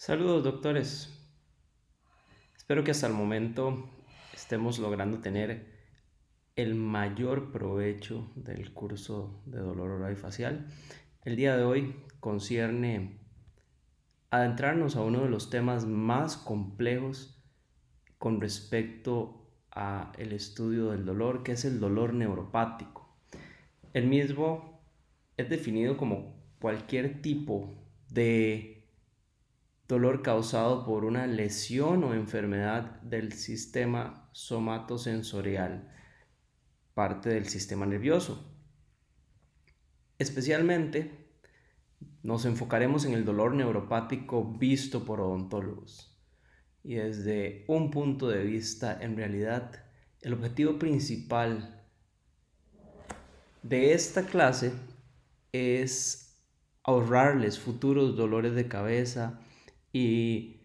Saludos, doctores. Espero que hasta el momento estemos logrando tener el mayor provecho del curso de dolor oral y facial. El día de hoy concierne adentrarnos a uno de los temas más complejos con respecto a el estudio del dolor, que es el dolor neuropático. El mismo es definido como cualquier tipo de dolor causado por una lesión o enfermedad del sistema somatosensorial, parte del sistema nervioso. Especialmente nos enfocaremos en el dolor neuropático visto por odontólogos. Y desde un punto de vista, en realidad, el objetivo principal de esta clase es ahorrarles futuros dolores de cabeza y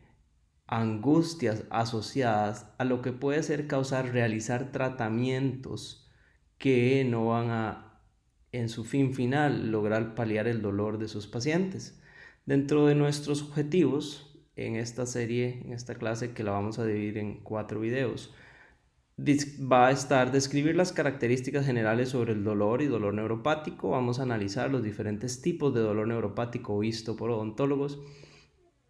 angustias asociadas a lo que puede ser causar realizar tratamientos que no van a, en su fin final, lograr paliar el dolor de sus pacientes. Dentro de nuestros objetivos, en esta serie, en esta clase que la vamos a dividir en 4 videos, va a estar describir las características generales sobre el dolor y dolor neuropático. Vamos a analizar los diferentes tipos de dolor neuropático visto por odontólogos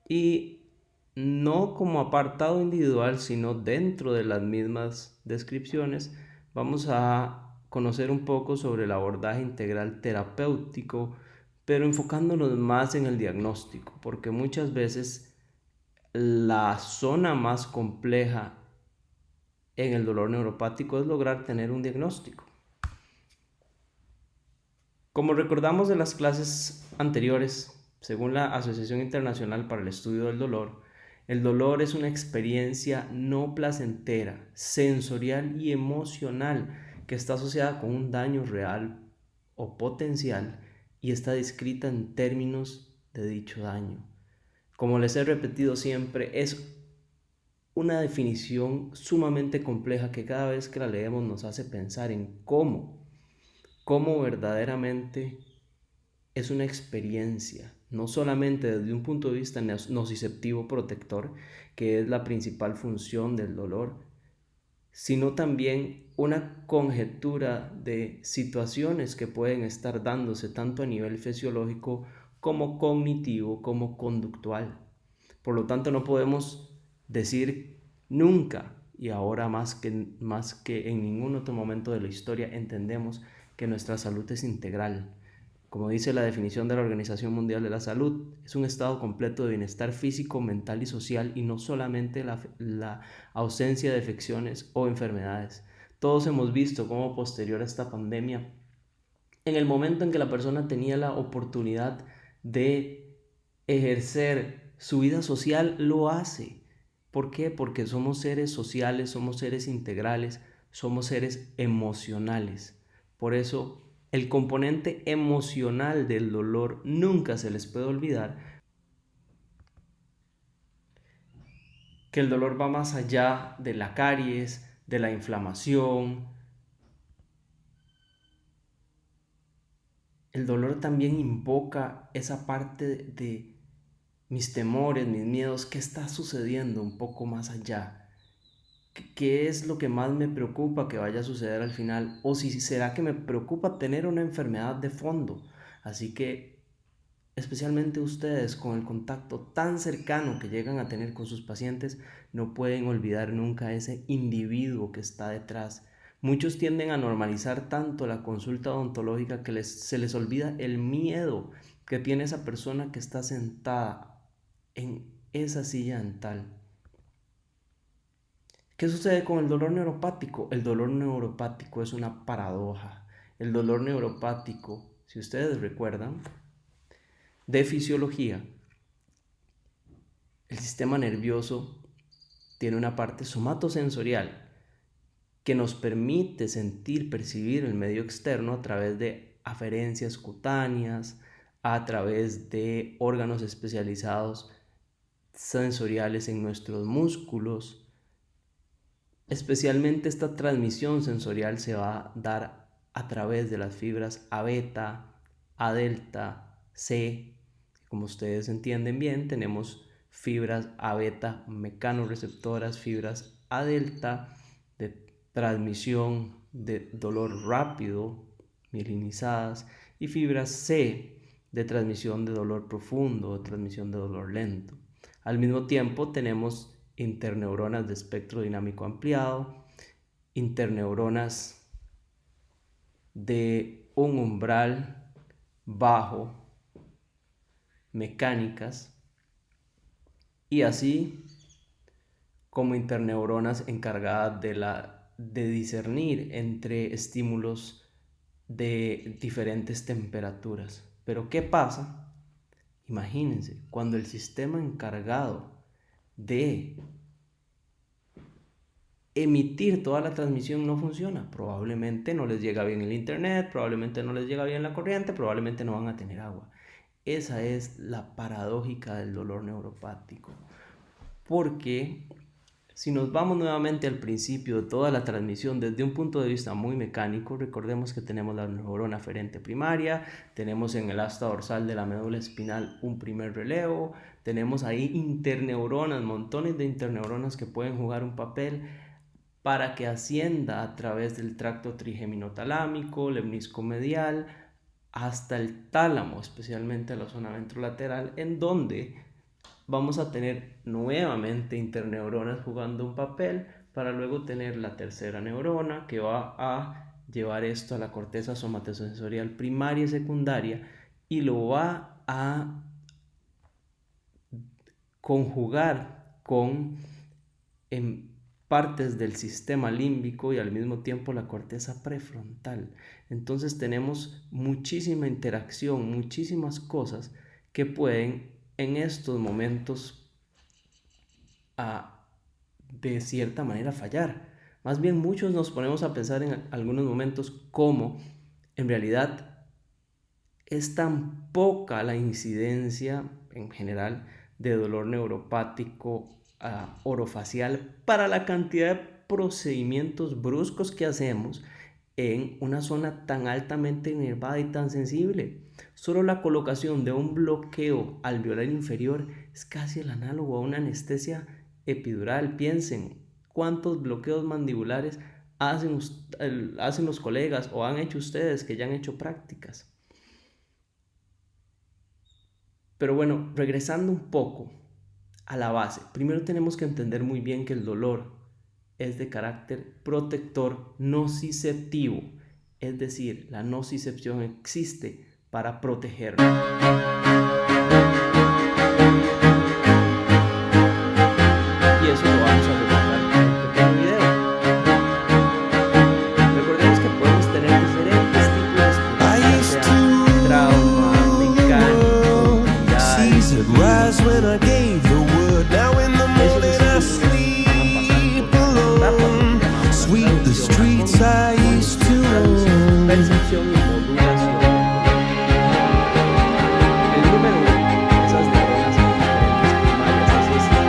y no como apartado individual, sino dentro de las mismas descripciones, vamos a conocer un poco sobre el abordaje integral terapéutico, pero enfocándonos más en el diagnóstico, porque muchas veces la zona más compleja en el dolor neuropático es lograr tener un diagnóstico. Como recordamos de las clases anteriores, según la Asociación Internacional para el Estudio del Dolor, el dolor es una experiencia no placentera, sensorial y emocional que está asociada con un daño real o potencial y está descrita en términos de dicho daño. Como les he repetido siempre, es una definición sumamente compleja que cada vez que la leemos nos hace pensar en cómo verdaderamente es una experiencia, no solamente desde un punto de vista nociceptivo protector, que es la principal función del dolor, sino también una conjetura de situaciones que pueden estar dándose tanto a nivel fisiológico como cognitivo, como conductual. Por lo tanto, no podemos decir nunca, y ahora más que en ningún otro momento de la historia, entendemos que nuestra salud es integral. Como dice la definición de la Organización Mundial de la Salud, es un estado completo de bienestar físico, mental y social y no solamente la ausencia de afecciones o enfermedades. Todos hemos visto cómo posterior a esta pandemia, en el momento en que la persona tenía la oportunidad de ejercer su vida social, lo hace. ¿Por qué? Porque somos seres sociales, somos seres integrales, somos seres emocionales. Por eso, el componente emocional del dolor nunca se les puede olvidar, que el dolor va más allá de la caries, de la inflamación. El dolor también invoca esa parte de mis temores, mis miedos, qué está sucediendo un poco más allá. ¿Qué es lo que más me preocupa que vaya a suceder al final? O si será que me preocupa tener una enfermedad de fondo. Así que, especialmente ustedes con el contacto tan cercano que llegan a tener con sus pacientes, no pueden olvidar nunca ese individuo que está detrás. Muchos tienden a normalizar tanto la consulta odontológica que se les olvida el miedo que tiene esa persona que está sentada en esa silla dental. ¿Qué sucede con el dolor neuropático? El dolor neuropático es una paradoja. El dolor neuropático, si ustedes recuerdan, de fisiología, el sistema nervioso tiene una parte somatosensorial que nos permite sentir, percibir el medio externo a través de aferencias cutáneas, a través de órganos especializados sensoriales en nuestros músculos. Especialmente esta transmisión sensorial se va a dar a través de las fibras A beta, A delta, C. Como ustedes entienden bien, tenemos fibras A beta mecanoreceptoras, fibras A delta de transmisión de dolor rápido, mielinizadas, y fibras C de transmisión de dolor profundo, de transmisión de dolor lento. Al mismo tiempo tenemos interneuronas de espectro dinámico ampliado, interneuronas de un umbral bajo, mecánicas, y así como interneuronas encargadas de discernir entre estímulos de diferentes temperaturas. Pero ¿qué pasa? Imagínense, cuando el sistema encargado de emitir toda la transmisión no funciona. Probablemente no les llega bien el internet, probablemente no les llega bien la corriente, probablemente no van a tener agua. Esa es la paradójica del dolor neuropático. Porque si nos vamos nuevamente al principio de toda la transmisión desde un punto de vista muy mecánico, recordemos que tenemos la neurona aferente primaria, tenemos en el asta dorsal de la médula espinal un primer relevo, tenemos ahí interneuronas, montones de interneuronas que pueden jugar un papel para que ascienda a través del tracto trigeminotalámico, lemnisco medial, hasta el tálamo, especialmente la zona ventrolateral, en donde vamos a tener nuevamente interneuronas jugando un papel para luego tener la tercera neurona que va a llevar esto a la corteza somatosensorial primaria y secundaria y lo va a conjugar con partes del sistema límbico y al mismo tiempo la corteza prefrontal. Entonces tenemos muchísima interacción, muchísimas cosas que pueden en estos momentos de cierta manera fallar. Más bien muchos nos ponemos a pensar en algunos momentos cómo en realidad es tan poca la incidencia en general de dolor neuropático orofacial para la cantidad de procedimientos bruscos que hacemos en una zona tan altamente inervada y tan sensible. Solo la colocación de un bloqueo alveolar inferior es casi el análogo a una anestesia epidural. Piensen cuántos bloqueos mandibulares hacen los colegas o han hecho ustedes que ya han hecho prácticas. Pero bueno, regresando un poco a la base, primero tenemos que entender muy bien que el dolor es de carácter protector nociceptivo, es decir, la nocicepción existe para protegernos. Y eso lo vamos a retratar en un pequeño video. Recordemos que podemos tener diferentes tipos de experiencias, sea trauma, mecánico, percepción y modulación. El número 1, esas neuronas aferentes primarias, así es la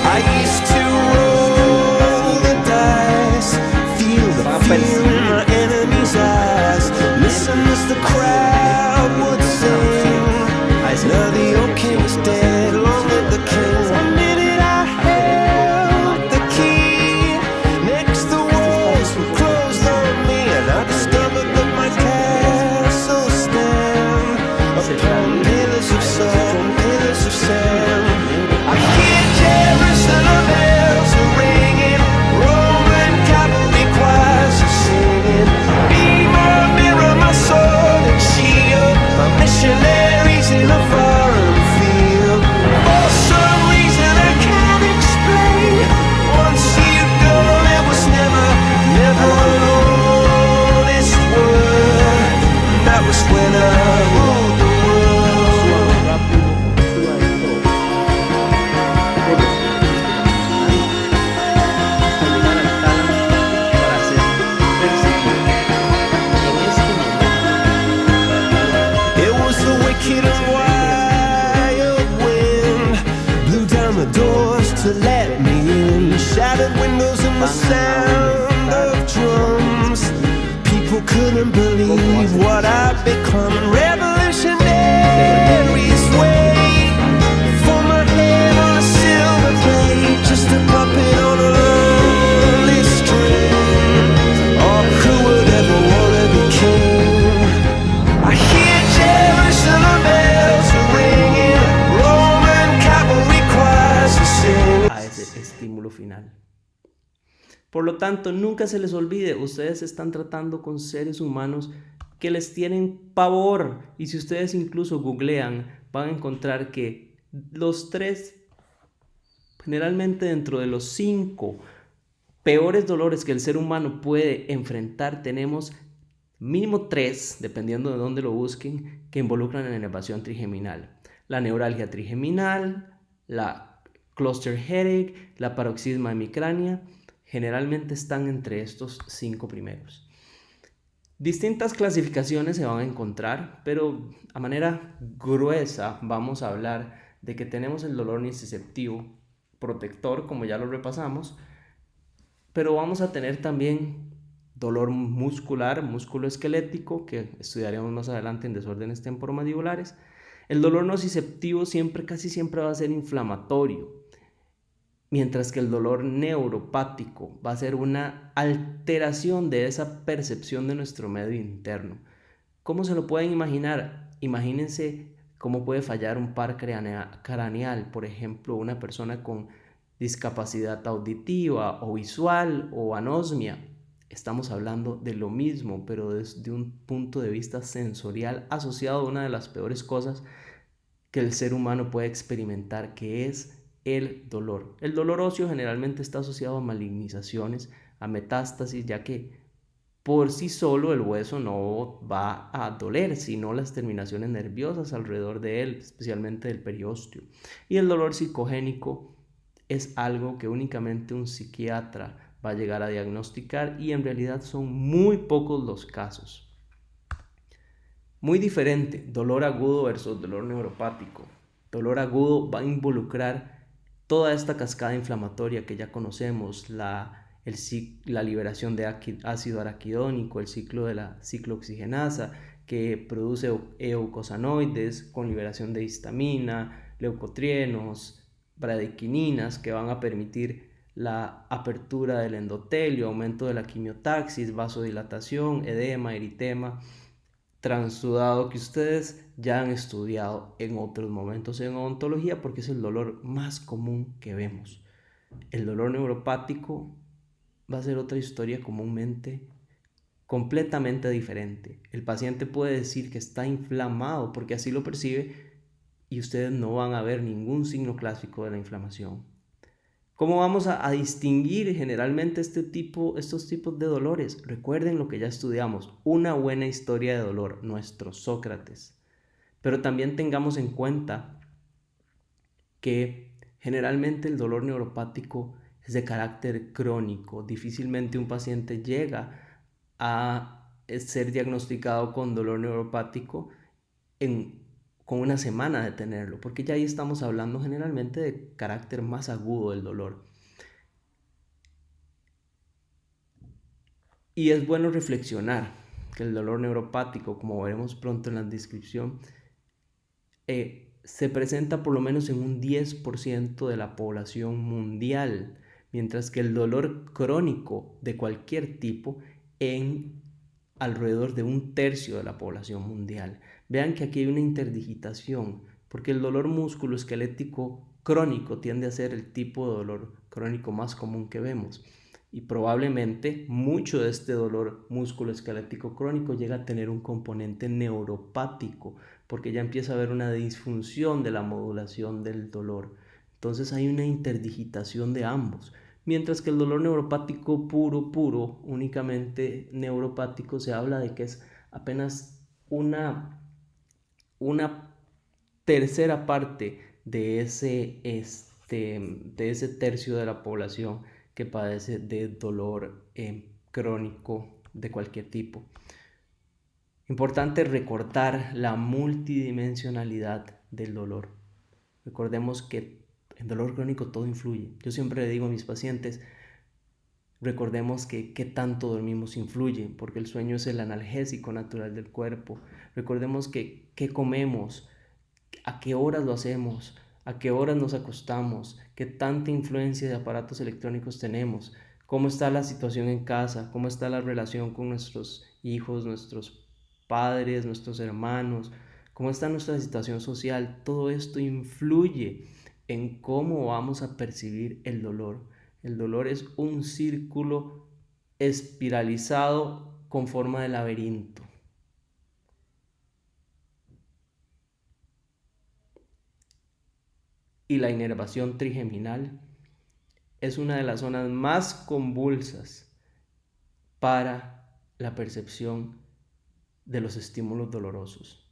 I used to roll the dice, feel the fear in my enemy's eyes, listen as the crowd would sing. Now the old king is dead, long live the king. One minute I held the key, next the walls were closed on me, and I discovered that my castle stand upon pillars of sand, pillars of sand. I hear Jerusalem bells are ringing, Roman cavalry choirs are singing. Be my mirror, my sword and shield, my missionaries in a foreign field. For some reason I can't explain, once you go there was never an honest word. That was when I ruled the world. It was the wicked and wild wind, blew down the doors to let me in, shattered windows and the sound of drums. People couldn't believe what I'd become. Revolutionaries wait for my head on a silver plate, just a puppet on a lonely string. Oh, who would ever wanna be king? I hear Jerusalem bells ringing, Roman cavalry choirs are singing. A ese estímulo final. Por lo tanto, nunca se les olvide, ustedes están tratando con seres humanos que les tienen pavor. Y si ustedes incluso googlean, van a encontrar que los 3, generalmente dentro de los 5 peores dolores que el ser humano puede enfrentar, tenemos mínimo 3, dependiendo de dónde lo busquen, que involucran la inervación trigeminal. La neuralgia trigeminal, la cluster headache, la paroxisma hemicránea, generalmente están entre estos 5 primeros. Distintas clasificaciones se van a encontrar, pero a manera gruesa vamos a hablar de que tenemos el dolor nociceptivo protector, como ya lo repasamos, pero vamos a tener también dolor muscular, musculoesquelético, que estudiaremos más adelante en desórdenes temporomandibulares. El dolor nociceptivo casi siempre va a ser inflamatorio, mientras que el dolor neuropático va a ser una alteración de esa percepción de nuestro medio interno. ¿Cómo se lo pueden imaginar? Imagínense cómo puede fallar un par craneal, por ejemplo, una persona con discapacidad auditiva o visual o anosmia. Estamos hablando de lo mismo, pero desde un punto de vista sensorial asociado a una de las peores cosas que el ser humano puede experimentar, que es el dolor. El dolor óseo generalmente está asociado a malignizaciones, a metástasis, ya que por sí solo el hueso no va a doler, sino las terminaciones nerviosas alrededor de él, especialmente del periósteo. Y el dolor psicogénico es algo que únicamente un psiquiatra va a llegar a diagnosticar, y en realidad son muy pocos los casos. Muy diferente, dolor agudo versus dolor neuropático. Dolor agudo va a involucrar toda esta cascada inflamatoria que ya conocemos, la liberación de ácido araquidónico, el ciclo de la ciclooxigenasa, que produce eukosanoides con liberación de histamina, leucotrienos, bradykininas, que van a permitir la apertura del endotelio, aumento de la quimiotaxis, vasodilatación, edema, eritema, transudado, que ustedes ya han estudiado en otros momentos en odontología, porque es el dolor más común que vemos. El dolor neuropático va a ser otra historia completamente diferente. El paciente puede decir que está inflamado porque así lo percibe, y ustedes no van a ver ningún signo clásico de la inflamación. ¿Cómo vamos a distinguir generalmente estos tipos de dolores? Recuerden lo que ya estudiamos, una buena historia de dolor, nuestro Sócrates. Pero también tengamos en cuenta que generalmente el dolor neuropático es de carácter crónico. Difícilmente un paciente llega a ser diagnosticado con dolor neuropático con una semana de tenerlo, porque ya ahí estamos hablando generalmente de carácter más agudo del dolor. Y es bueno reflexionar que el dolor neuropático, como veremos pronto en la descripción, se presenta por lo menos en un 10% de la población mundial, mientras que el dolor crónico de cualquier tipo en alrededor de 1/3 de la población mundial. Vean que aquí hay una interdigitación, porque el dolor musculoesquelético crónico tiende a ser el tipo de dolor crónico más común que vemos, y probablemente mucho de este dolor musculoesquelético crónico llega a tener un componente neuropático, porque ya empieza a haber una disfunción de la modulación del dolor. Entonces hay una interdigitación de ambos. Mientras que el dolor neuropático puro, únicamente neuropático, se habla de que es apenas una tercera parte de ese tercio de la población que padece de dolor crónico de cualquier tipo. Importante recordar la multidimensionalidad del dolor. Recordemos que en dolor crónico todo influye. Yo siempre le digo a mis pacientes, Recordemos que qué tanto dormimos influye, porque el sueño es el analgésico natural del cuerpo. Recordemos que qué comemos, a qué horas lo hacemos, a qué horas nos acostamos, qué tanta influencia de aparatos electrónicos tenemos, cómo está la situación en casa, cómo está la relación con nuestros hijos, nuestros padres, nuestros hermanos, cómo está nuestra situación social. Todo esto influye en cómo vamos a percibir el dolor. El dolor es un círculo espiralizado con forma de laberinto. Y la inervación trigeminal es una de las zonas más convulsas para la percepción de los estímulos dolorosos.